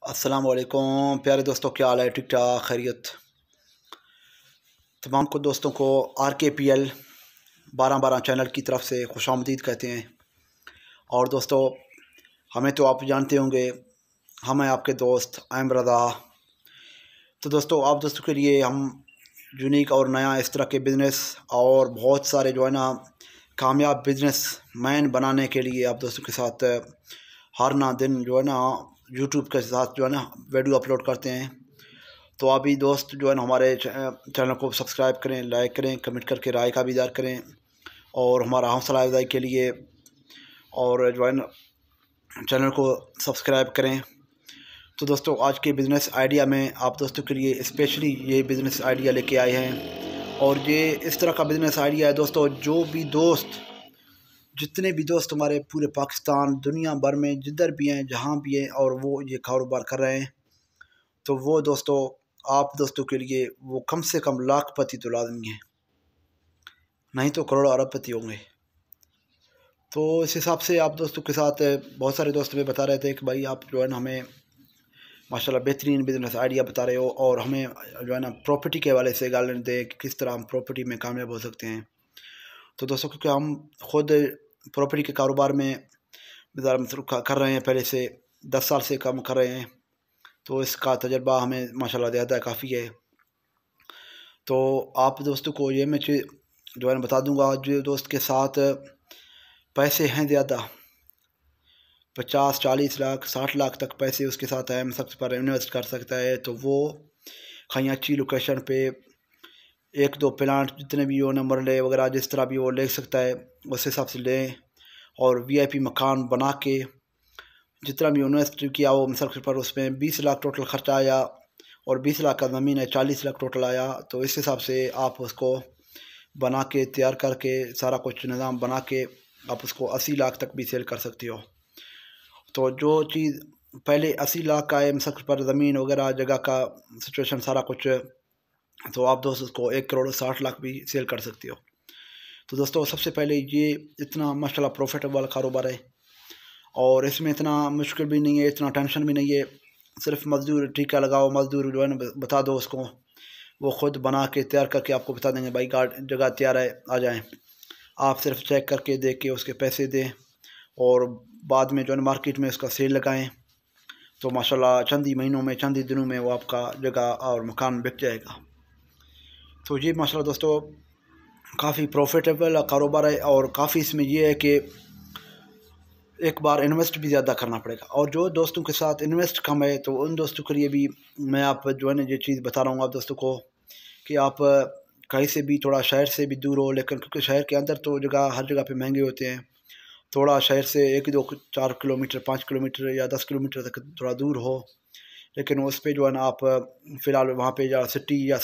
अस्सलाम वालेकुम प्यारे दोस्तों, क्या हाल है? ठीक ठाक खैरियत। तमाम को दोस्तों को RKPL 12-12 चैनल की तरफ से खुशामदीद कहते हैं। और दोस्तों, हमें तो आप जानते होंगे, हम हैं आपके दोस्त I'm रज़ा। तो दोस्तों, आप दोस्तों के लिए हम यूनिक और नया इस तरह के बिज़नेस और बहुत सारे जो है ना कामयाब बिज़नेस मैन बनाने के लिए आप दोस्तों के साथ हर ना दिन जो है ना यूट्यूब के साथ जो है ना वीडियो अपलोड करते हैं। तो अभी दोस्त जो है ना हमारे चैनल को सब्सक्राइब करें, लाइक करें, कमेंट करके राय का भी इज़हार करें और हमारा हौसला अफजाई के लिए और जो है ना चैनल को सब्सक्राइब करें। तो दोस्तों, आज के बिज़नेस आइडिया में आप दोस्तों के लिए स्पेशली ये बिज़नेस आइडिया लेके आए हैं। और ये इस तरह का बिज़नेस आइडिया है दोस्तों, जो भी दोस्त जितने भी दोस्त हमारे पूरे पाकिस्तान दुनिया भर में जिधर भी हैं, जहाँ भी हैं, और वो ये कारोबार कर रहे हैं, तो वो दोस्तों आप दोस्तों के लिए वो कम से कम लाखपति तो लाजमी है, नहीं तो करोड़ों अरबपति होंगे। तो इस हिसाब से आप दोस्तों के साथ बहुत सारे दोस्त हमें बता रहे थे कि भाई आप जो है ना हमें माशाल्लाह बेहतरीन बिज़नेस आइडिया बता रहे हो और हमें जो है ना प्रॉपर्टी के हवाले से गाइडलाइन दें कि किस तरह हम प्रॉपर्टी में कामयाब हो सकते हैं। तो दोस्तों, क्योंकि हम खुद प्रॉपर्टी के कारोबार में कर रहे हैं, पहले से 10 साल से काम कर रहे हैं, तो इसका तजर्बा हमें माशाल्लाह ज़्यादा काफ़ी है। तो आप दोस्तों को ये मैं चीज़ जो है ना बता दूंगा, जो दोस्त के साथ पैसे हैं ज़्यादा 50-40 लाख 60 लाख तक पैसे उसके साथ है, सबसे पर इन्वेस्ट कर सकता है, तो वो कहीं अच्छी लोकेशन पे 1-2 प्लांट जितने भी हो न मरले वगैरह जिस तरह भी वो ले सकता है, उस हिसाब से लें। और VIP मकान बना के जितना भी इन्वेस्ट किया वो मिसाल पर उसमें 20 लाख टोटल खर्चा आया और 20 लाख का ज़मीन है, 40 लाख टोटल आया। तो इस हिसाब से आप उसको बना के तैयार करके सारा कुछ निज़ाम बना के आप उसको 80 लाख तक भी सेल कर सकती हो। तो जो चीज़ पहले 80 लाख का है मिसाल पर ज़मीन वगैरह जगह का सिचुएशन सारा कुछ, तो आप दोस्त उसको 1 करोड़ 60 लाख भी सेल कर सकती हो। तो दोस्तों, सबसे पहले ये इतना माशाल्लाह प्रॉफिटेबल वाला कारोबार है और इसमें इतना मुश्किल भी नहीं है, इतना टेंशन भी नहीं है। सिर्फ मज़दूर ठीका लगाओ, मज़दूर जो है ना बता दो उसको, वो ख़ुद बना के तैयार करके आपको बता देंगे भाई जगह तैयार है, आ जाएं। आप सिर्फ चेक करके देख के उसके पैसे दें और बाद में जो है ना मार्केट में उसका सेल लगाएं, तो माशाल्लाह चंद ही महीनों में चंद ही दिनों में वो आपका जगह और मकान बिक जाएगा। तो ये माशाल्लाह दोस्तों काफ़ी प्रॉफिटेबल कारोबार है और काफ़ी इसमें ये है कि एक बार इन्वेस्ट भी ज़्यादा करना पड़ेगा। और जो दोस्तों के साथ इन्वेस्ट कम है, तो उन दोस्तों के लिए भी मैं आप जो है ना ये चीज़ बता रहा हूँ आप दोस्तों को कि आप कहीं से भी थोड़ा शहर से भी दूर हो, लेकिन क्योंकि शहर के अंदर तो जगह हर जगह पे महंगे होते हैं, थोड़ा शहर से 1-2-4 किलोमीटर 5 किलोमीटर या 10 किलोमीटर तक थोड़ा दूर हो, लेकिन उस पर जो है ना आप फ़िलहाल वहाँ पे या सिटी या